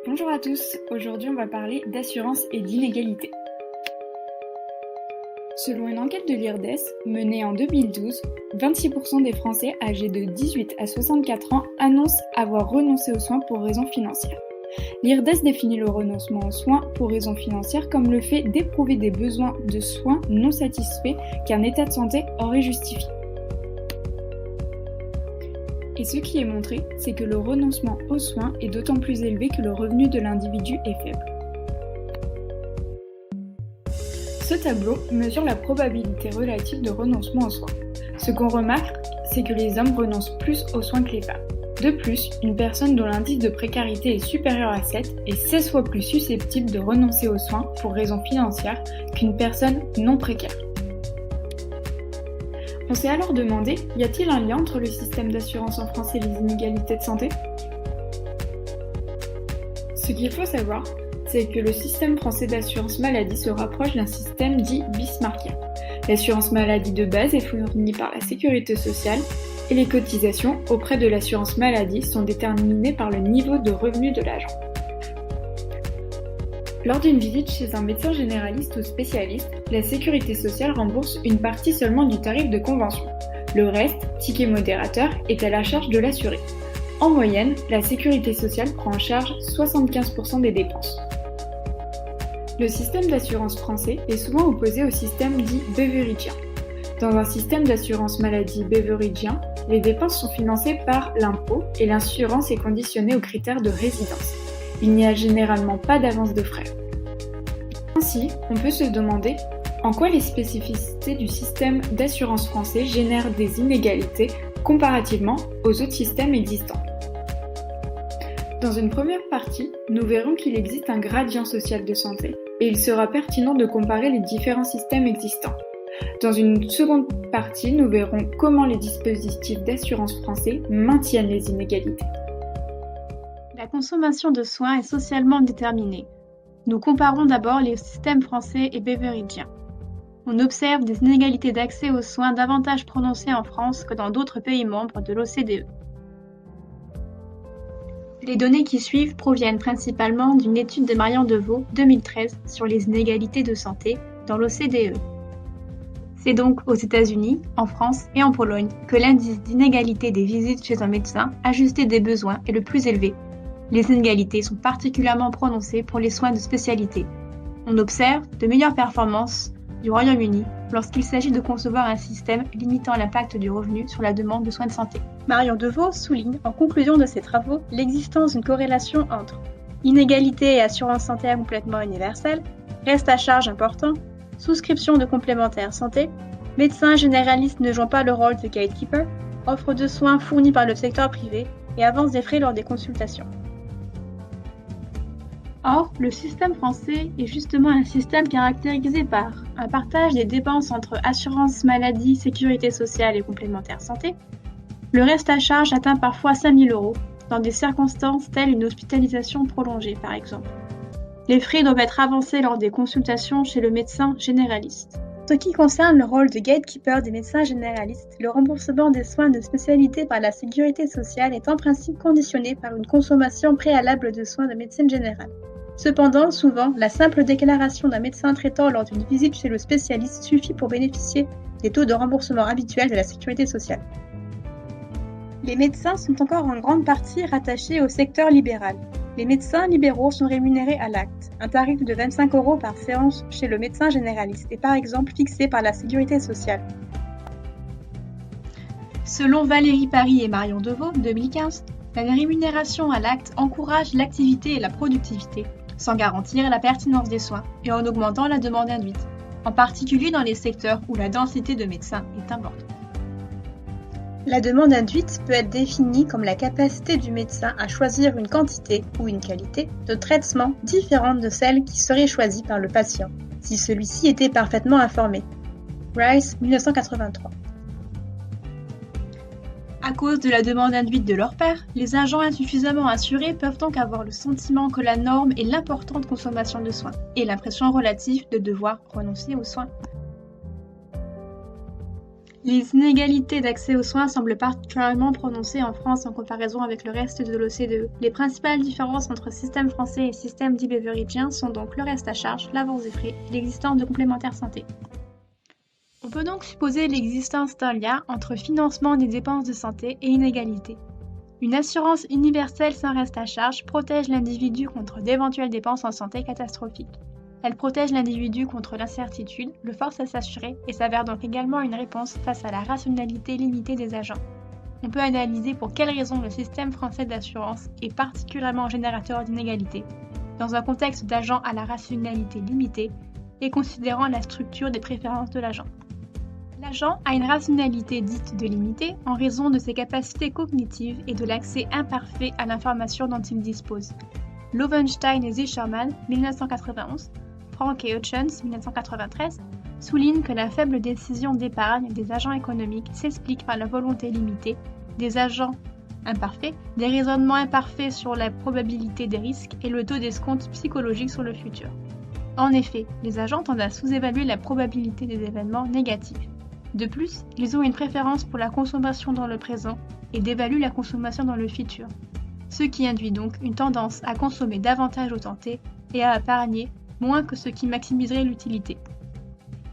Bonjour à tous, aujourd'hui on va parler d'assurance et d'inégalité. Selon une enquête de l'IRDES menée en 2012, 26% des Français âgés de 18 à 64 ans annoncent avoir renoncé aux soins pour raisons financières. L'IRDES définit le renoncement aux soins pour raisons financières comme le fait d'éprouver des besoins de soins non satisfaits qu'un état de santé aurait justifié. Et ce qui est montré, c'est que le renoncement aux soins est d'autant plus élevé que le revenu de l'individu est faible. Ce tableau mesure la probabilité relative de renoncement aux soins. Ce qu'on remarque, c'est que les hommes renoncent plus aux soins que les femmes. De plus, une personne dont l'indice de précarité est supérieur à 7 est 16 fois plus susceptible de renoncer aux soins pour raisons financières qu'une personne non précaire. On s'est alors demandé, y a-t-il un lien entre le système d'assurance en France et les inégalités de santé ? Ce qu'il faut savoir, c'est que le système français d'assurance maladie se rapproche d'un système dit bismarckien. L'assurance maladie de base est fournie par la sécurité sociale et les cotisations auprès de l'assurance maladie sont déterminées par le niveau de revenu de l'agent. Lors d'une visite chez un médecin généraliste ou spécialiste, la sécurité sociale rembourse une partie seulement du tarif de convention. Le reste, ticket modérateur, est à la charge de l'assuré. En moyenne, la sécurité sociale prend en charge 75% des dépenses. Le système d'assurance français est souvent opposé au système dit beveridgien. Dans un système d'assurance maladie beveridgien, les dépenses sont financées par l'impôt et l'assurance est conditionnée aux critères de résidence. Il n'y a généralement pas d'avance de frais. Ainsi, on peut se demander en quoi les spécificités du système d'assurance français génèrent des inégalités comparativement aux autres systèmes existants. Dans une première partie, nous verrons qu'il existe un gradient social de santé et il sera pertinent de comparer les différents systèmes existants. Dans une seconde partie, nous verrons comment les dispositifs d'assurance français maintiennent les inégalités. La consommation de soins est socialement déterminée. Nous comparons d'abord les systèmes français et beveridgiens. On observe des inégalités d'accès aux soins davantage prononcées en France que dans d'autres pays membres de l'OCDE. Les données qui suivent proviennent principalement d'une étude de Marion Deveau, 2013, sur les inégalités de santé dans l'OCDE. C'est donc aux États-Unis, en France et en Pologne que l'indice d'inégalité des visites chez un médecin ajusté des besoins est le plus élevé. Les inégalités sont particulièrement prononcées pour les soins de spécialité. On observe de meilleures performances du Royaume-Uni lorsqu'il s'agit de concevoir un système limitant l'impact du revenu sur la demande de soins de santé. Marion Deveau souligne en conclusion de ses travaux l'existence d'une corrélation entre inégalité et assurance santé complètement universelle, reste à charge important, souscription de complémentaires santé, médecins généralistes ne jouant pas le rôle de gatekeeper, offre de soins fournis par le secteur privé et avance des frais lors des consultations. Or, le système français est justement un système caractérisé par un partage des dépenses entre assurance maladie, sécurité sociale et complémentaire santé. Le reste à charge atteint parfois 5 000 € dans des circonstances telles une hospitalisation prolongée par exemple. Les frais doivent être avancés lors des consultations chez le médecin généraliste. En ce qui concerne le rôle de gatekeeper des médecins généralistes, le remboursement des soins de spécialité par la sécurité sociale est en principe conditionné par une consommation préalable de soins de médecine générale. Cependant, souvent, la simple déclaration d'un médecin traitant lors d'une visite chez le spécialiste suffit pour bénéficier des taux de remboursement habituels de la sécurité sociale. Les médecins sont encore en grande partie rattachés au secteur libéral. Les médecins libéraux sont rémunérés à l'acte. Un tarif de 25 € par séance chez le médecin généraliste est par exemple fixé par la sécurité sociale. Selon Valérie Paris et Marion Deveau, 2015, la rémunération à l'acte encourage l'activité et la productivité, sans garantir la pertinence des soins et en augmentant la demande induite, en particulier dans les secteurs où la densité de médecins est importante. La demande induite peut être définie comme la capacité du médecin à choisir une quantité ou une qualité de traitement différente de celle qui serait choisie par le patient, si celui-ci était parfaitement informé. Rice, 1983. À cause de la demande induite de leur pairs, les agents insuffisamment assurés peuvent donc avoir le sentiment que la norme est l'importante consommation de soins et l'impression relative de devoir renoncer aux soins. Les inégalités d'accès aux soins semblent particulièrement prononcées en France en comparaison avec le reste de l'OCDE. Les principales différences entre système français et système dit beveridgien sont donc le reste à charge, l'avance des frais et l'existence de complémentaires santé. On peut donc supposer l'existence d'un lien entre financement des dépenses de santé et inégalité. Une assurance universelle sans reste à charge protège l'individu contre d'éventuelles dépenses en santé catastrophiques. Elle protège l'individu contre l'incertitude, le force à s'assurer et s'avère donc également une réponse face à la rationalité limitée des agents. On peut analyser pour quelles raisons le système français d'assurance est particulièrement générateur d'inégalités, dans un contexte d'agents à la rationalité limitée et considérant la structure des préférences de l'agent. L'agent a une rationalité dite de limitée en raison de ses capacités cognitives et de l'accès imparfait à l'information dont il dispose. Loewenstein et Zischerman, 1991, Frank et Hutchins, 1993, soulignent que la faible décision d'épargne des agents économiques s'explique par la volonté limitée des agents imparfaits, des raisonnements imparfaits sur la probabilité des risques et le taux d'escompte psychologique sur le futur. En effet, les agents tendent à sous-évaluer la probabilité des événements négatifs. De plus, ils ont une préférence pour la consommation dans le présent et dévaluent la consommation dans le futur, ce qui induit donc une tendance à consommer davantage au tenté et à épargner moins que ce qui maximiserait l'utilité.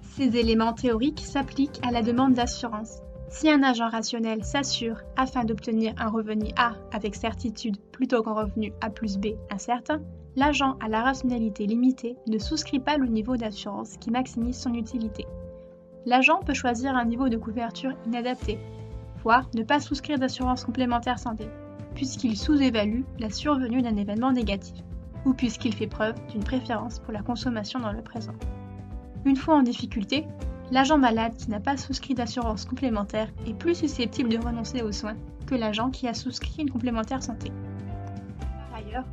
Ces éléments théoriques s'appliquent à la demande d'assurance. Si un agent rationnel s'assure afin d'obtenir un revenu A avec certitude plutôt qu'un revenu A plus B incertain, l'agent à la rationalité limitée ne souscrit pas le niveau d'assurance qui maximise son utilité. L'agent peut choisir un niveau de couverture inadapté, voire ne pas souscrire d'assurance complémentaire santé, puisqu'il sous-évalue la survenue d'un événement négatif, ou puisqu'il fait preuve d'une préférence pour la consommation dans le présent. Une fois en difficulté, l'agent malade qui n'a pas souscrit d'assurance complémentaire est plus susceptible de renoncer aux soins que l'agent qui a souscrit une complémentaire santé. Par ailleurs,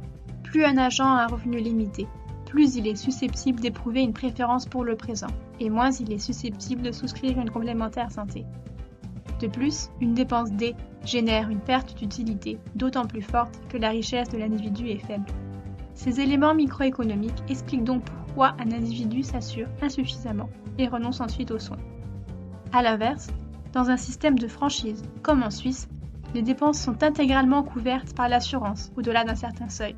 plus un agent a un revenu limité, plus il est susceptible d'éprouver une préférence pour le présent, et moins il est susceptible de souscrire une complémentaire santé. De plus, une dépense D génère une perte d'utilité d'autant plus forte que la richesse de l'individu est faible. Ces éléments microéconomiques expliquent donc pourquoi un individu s'assure insuffisamment et renonce ensuite aux soins. A l'inverse, dans un système de franchise, comme en Suisse, les dépenses sont intégralement couvertes par l'assurance au-delà d'un certain seuil.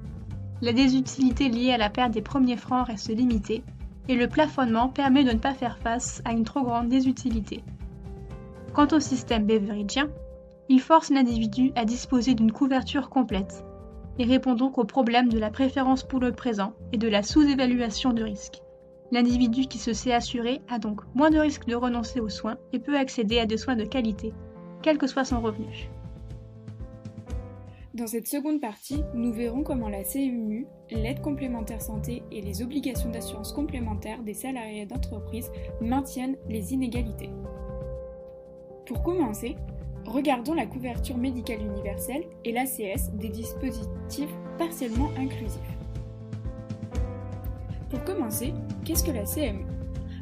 La désutilité liée à la perte des premiers francs reste limitée et le plafonnement permet de ne pas faire face à une trop grande désutilité. Quant au système beveridgien, il force l'individu à disposer d'une couverture complète et répond donc au problème de la préférence pour le présent et de la sous-évaluation de risque. L'individu qui se sait assuré a donc moins de risques de renoncer aux soins et peut accéder à des soins de qualité, quel que soit son revenu. Dans cette seconde partie, nous verrons comment la CMU, l'aide complémentaire santé et les obligations d'assurance complémentaire des salariés d'entreprise maintiennent les inégalités. Pour commencer, regardons la couverture médicale universelle et l'ACS des dispositifs partiellement inclusifs. Pour commencer, qu'est-ce que la CMU ?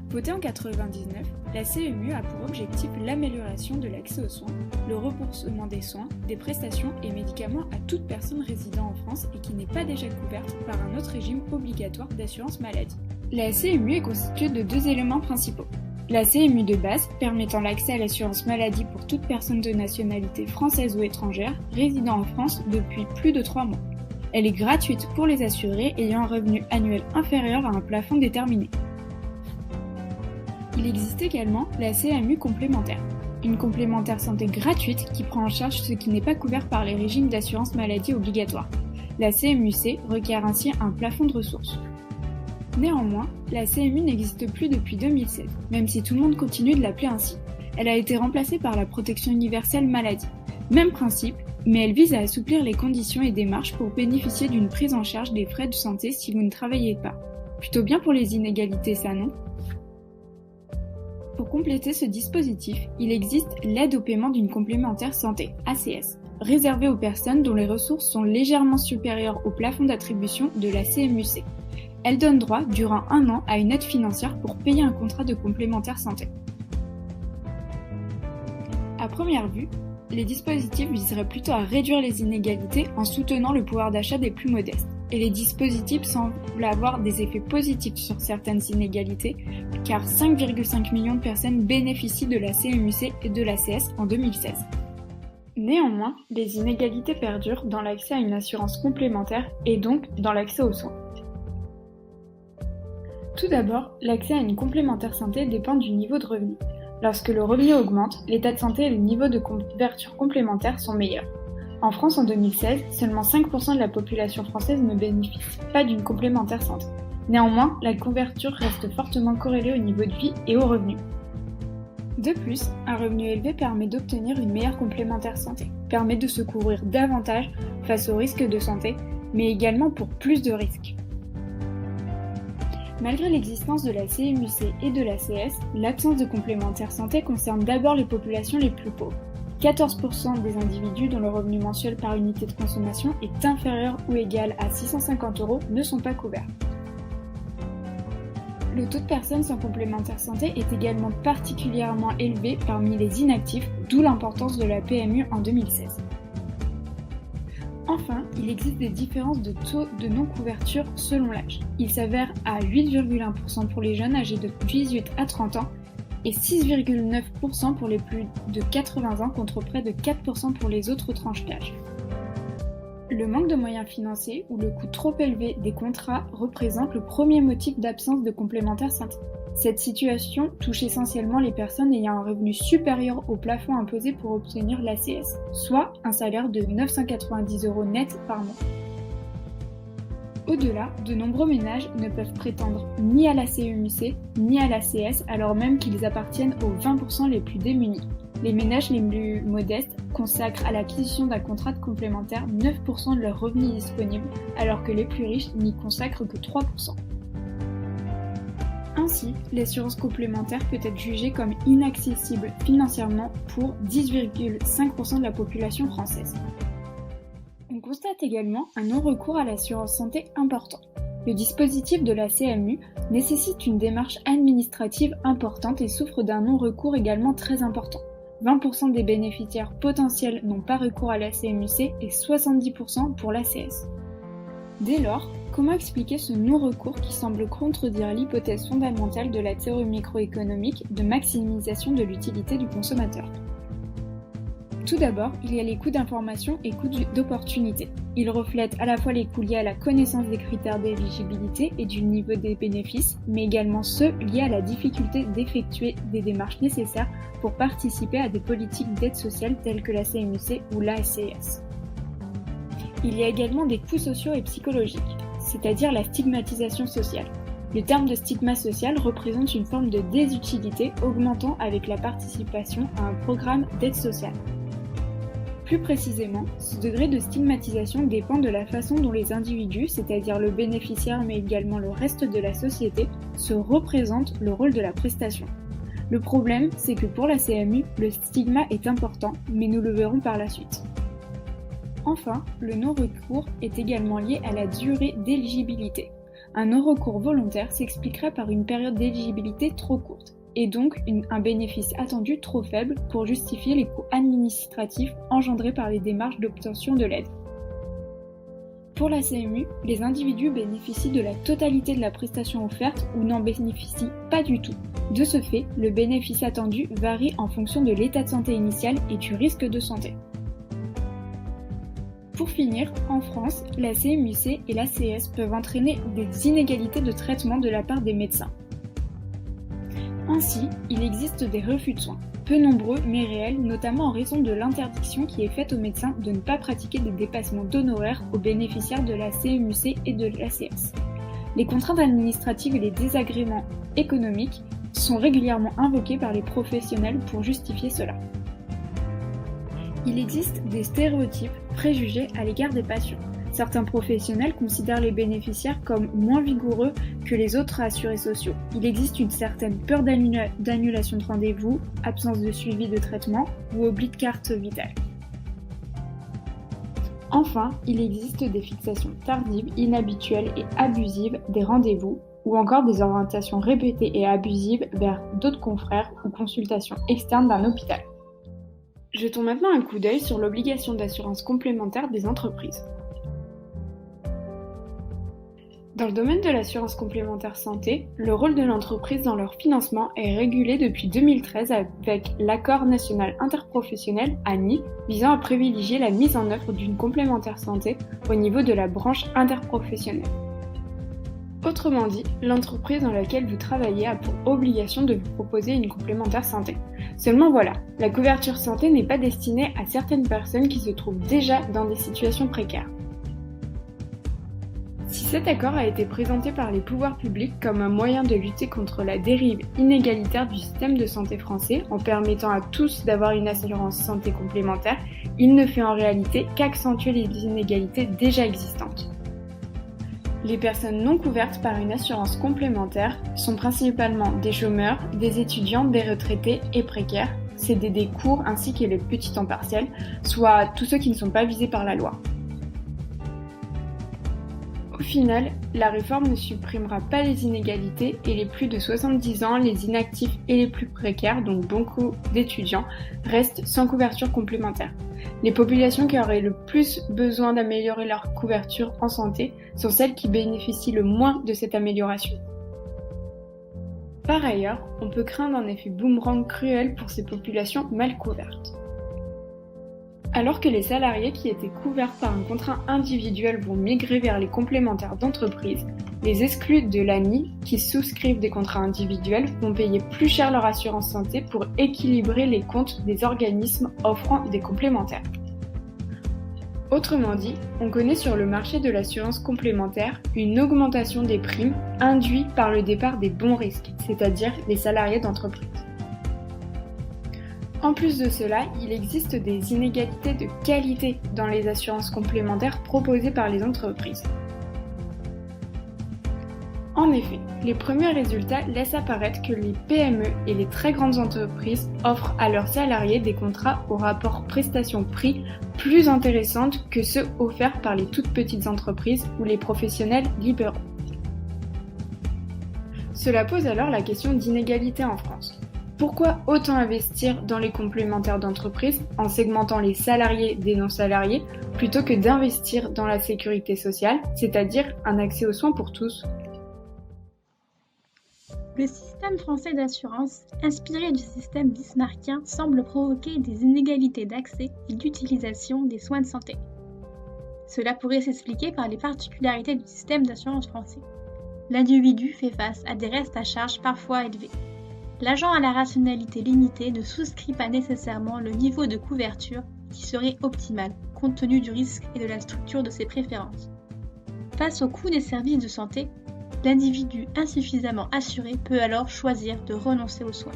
Votée en 1999, la CMU a pour objectif l'amélioration de l'accès aux soins, le remboursement des soins, des prestations et médicaments à toute personne résidant en France et qui n'est pas déjà couverte par un autre régime obligatoire d'assurance maladie. La CMU est constituée de deux éléments principaux. La CMU de base, permettant l'accès à l'assurance maladie pour toute personne de nationalité française ou étrangère résidant en France depuis plus de 3 mois. Elle est gratuite pour les assurés ayant un revenu annuel inférieur à un plafond déterminé. Il existe également la CMU complémentaire, une complémentaire santé gratuite qui prend en charge ce qui n'est pas couvert par les régimes d'assurance maladie obligatoires. La CMU-C requiert ainsi un plafond de ressources. Néanmoins, la CMU n'existe plus depuis 2007, même si tout le monde continue de l'appeler ainsi. Elle a été remplacée par la protection universelle maladie. Même principe, mais elle vise à assouplir les conditions et démarches pour bénéficier d'une prise en charge des frais de santé si vous ne travaillez pas. Plutôt bien pour les inégalités, ça non ? Pour compléter ce dispositif, il existe l'aide au paiement d'une complémentaire santé, ACS, réservée aux personnes dont les ressources sont légèrement supérieures au plafond d'attribution de la CMU-C. Elle donne droit, durant 1 an, à une aide financière pour payer un contrat de complémentaire santé. À première vue, les dispositifs viseraient plutôt à réduire les inégalités en soutenant le pouvoir d'achat des plus modestes. Et les dispositifs semblent avoir des effets positifs sur certaines inégalités, car 5,5 millions de personnes bénéficient de la CMU-C et de l'ACS en 2016. Néanmoins, les inégalités perdurent dans l'accès à une assurance complémentaire et donc dans l'accès aux soins. Tout d'abord, l'accès à une complémentaire santé dépend du niveau de revenu. Lorsque le revenu augmente, l'état de santé et le niveau de couverture complémentaire sont meilleurs. En France en 2016, seulement 5% de la population française ne bénéficie pas d'une complémentaire santé. Néanmoins, la couverture reste fortement corrélée au niveau de vie et au revenu. De plus, un revenu élevé permet d'obtenir une meilleure complémentaire santé, permet de se couvrir davantage face aux risques de santé, mais également pour plus de risques. Malgré l'existence de la CMU-C et de l'ACS, l'absence de complémentaire santé concerne d'abord les populations les plus pauvres. 14% des individus dont le revenu mensuel par unité de consommation est inférieur ou égal à 650 € ne sont pas couverts. Le taux de personnes sans complémentaire santé est également particulièrement élevé parmi les inactifs, d'où l'importance de la PMU en 2016. Enfin, il existe des différences de taux de non-couverture selon l'âge. Il s'avère à 8,1% pour les jeunes âgés de 18 à 30 ans et 6,9% pour les plus de 80 ans contre près de 4% pour les autres tranches d'âge. Le manque de moyens financiers ou le coût trop élevé des contrats représente le premier motif d'absence de complémentaire santé. Cette situation touche essentiellement les personnes ayant un revenu supérieur au plafond imposé pour obtenir l'ACS, soit un salaire de 990 € net par mois. Au-delà, de nombreux ménages ne peuvent prétendre ni à la CMU-C ni à l'ACS alors même qu'ils appartiennent aux 20% les plus démunis. Les ménages les plus modestes consacrent à l'acquisition d'un contrat de complémentaire 9% de leurs revenus disponibles, alors que les plus riches n'y consacrent que 3%. Ainsi, l'assurance complémentaire peut être jugée comme inaccessible financièrement pour 10,5% de la population française. On constate également un non-recours à l'assurance santé important. Le dispositif de la CMU nécessite une démarche administrative importante et souffre d'un non-recours également très important. 20% des bénéficiaires potentiels n'ont pas recours à la CMU-C et 70% pour l'ACS. Dès lors, comment expliquer ce non-recours qui semble contredire l'hypothèse fondamentale de la théorie microéconomique de maximisation de l'utilité du consommateur ? Tout d'abord, il y a les coûts d'information et coûts d'opportunité. Ils reflètent à la fois les coûts liés à la connaissance des critères d'éligibilité et du niveau des bénéfices, mais également ceux liés à la difficulté d'effectuer des démarches nécessaires pour participer à des politiques d'aide sociale telles que la CMU-C ou l'ACS. Il y a également des coûts sociaux et psychologiques, c'est-à-dire la stigmatisation sociale. Le terme de stigma social représente une forme de désutilité augmentant avec la participation à un programme d'aide sociale. Plus précisément, ce degré de stigmatisation dépend de la façon dont les individus, c'est-à-dire le bénéficiaire mais également le reste de la société, se représentent le rôle de la prestation. Le problème, c'est que pour la CMU, le stigma est important, mais nous le verrons par la suite. Enfin, le non-recours est également lié à la durée d'éligibilité. Un non-recours volontaire s'expliquerait par une période d'éligibilité trop courte, et donc un bénéfice attendu trop faible pour justifier les coûts administratifs engendrés par les démarches d'obtention de l'aide. Pour la CMU, les individus bénéficient de la totalité de la prestation offerte ou n'en bénéficient pas du tout. De ce fait, le bénéfice attendu varie en fonction de l'état de santé initial et du risque de santé. Pour finir, en France, la CMU-C et l'ACS peuvent entraîner des inégalités de traitement de la part des médecins. Ainsi, il existe des refus de soins, peu nombreux mais réels, notamment en raison de l'interdiction qui est faite aux médecins de ne pas pratiquer des dépassements d'honoraires aux bénéficiaires de la CMU-C et de l'ACS. Les contraintes administratives et les désagréments économiques sont régulièrement invoqués par les professionnels pour justifier cela. Il existe des stéréotypes préjugés à l'égard des patients. Certains professionnels considèrent les bénéficiaires comme moins vigoureux que les autres assurés sociaux. Il existe une certaine peur d'annulation de rendez-vous, absence de suivi de traitement ou oubli de carte vitale. Enfin, il existe des fixations tardives, inhabituelles et abusives des rendez-vous ou encore des orientations répétées et abusives vers d'autres confrères ou consultations externes d'un hôpital. Jetons maintenant un coup d'œil sur l'obligation d'assurance complémentaire des entreprises. Dans le domaine de l'assurance complémentaire santé, le rôle de l'entreprise dans leur financement est régulé depuis 2013 avec l'accord national interprofessionnel ANI visant à privilégier la mise en œuvre d'une complémentaire santé au niveau de la branche interprofessionnelle. Autrement dit, l'entreprise dans laquelle vous travaillez a pour obligation de vous proposer une complémentaire santé. Seulement voilà, la couverture santé n'est pas destinée à certaines personnes qui se trouvent déjà dans des situations précaires. Si cet accord a été présenté par les pouvoirs publics comme un moyen de lutter contre la dérive inégalitaire du système de santé français en permettant à tous d'avoir une assurance santé complémentaire, il ne fait en réalité qu'accentuer les inégalités déjà existantes. Les personnes non couvertes par une assurance complémentaire sont principalement des chômeurs, des étudiants, des retraités et précaires, CDD courts ainsi que les petits temps partiels, soit tous ceux qui ne sont pas visés par la loi. Au final, la réforme ne supprimera pas les inégalités et les plus de 70 ans, les inactifs et les plus précaires, donc beaucoup d'étudiants, restent sans couverture complémentaire. Les populations qui auraient le plus besoin d'améliorer leur couverture en santé sont celles qui bénéficient le moins de cette amélioration. Par ailleurs, on peut craindre un effet boomerang cruel pour ces populations mal couvertes. Alors que les salariés qui étaient couverts par un contrat individuel vont migrer vers les complémentaires d'entreprise, les exclus de l'ANI qui souscrivent des contrats individuels vont payer plus cher leur assurance santé pour équilibrer les comptes des organismes offrant des complémentaires. Autrement dit, on connaît sur le marché de l'assurance complémentaire une augmentation des primes induite par le départ des bons risques, c'est-à-dire les salariés d'entreprise. En plus de cela, il existe des inégalités de qualité dans les assurances complémentaires proposées par les entreprises. En effet, les premiers résultats laissent apparaître que les PME et les très grandes entreprises offrent à leurs salariés des contrats au rapport prestation-prix plus intéressantes que ceux offerts par les toutes petites entreprises ou les professionnels libéraux. Cela pose alors la question d'inégalité en France. Pourquoi autant investir dans les complémentaires d'entreprise en segmentant les salariés des non-salariés plutôt que d'investir dans la sécurité sociale, c'est-à-dire un accès aux soins pour tous ? Le système français d'assurance, inspiré du système bismarckien, semble provoquer des inégalités d'accès et d'utilisation des soins de santé. Cela pourrait s'expliquer par les particularités du système d'assurance français. L'individu fait face à des restes à charge parfois élevés. L'agent à la rationalité limitée ne souscrit pas nécessairement le niveau de couverture qui serait optimal, compte tenu du risque et de la structure de ses préférences. Face au coût des services de santé, l'individu insuffisamment assuré peut alors choisir de renoncer aux soins.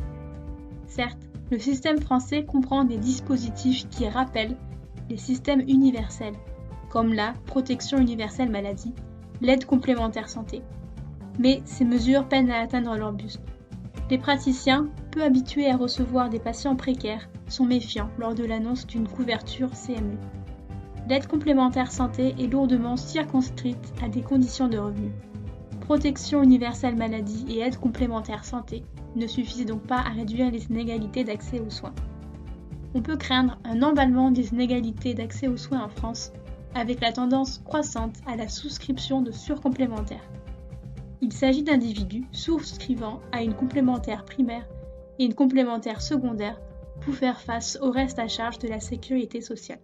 Certes, le système français comprend des dispositifs qui rappellent les systèmes universels, comme la protection universelle maladie, l'aide complémentaire santé, mais ces mesures peinent à atteindre leur but. Les praticiens, peu habitués à recevoir des patients précaires, sont méfiants lors de l'annonce d'une couverture CMU. L'aide complémentaire santé est lourdement circonscrite à des conditions de revenus. Protection universelle maladie et aide complémentaire santé ne suffisent donc pas à réduire les inégalités d'accès aux soins. On peut craindre un emballement des inégalités d'accès aux soins en France, avec la tendance croissante à la souscription de surcomplémentaires. Il s'agit d'individus souscrivant à une complémentaire primaire et une complémentaire secondaire pour faire face au reste à charge de la sécurité sociale.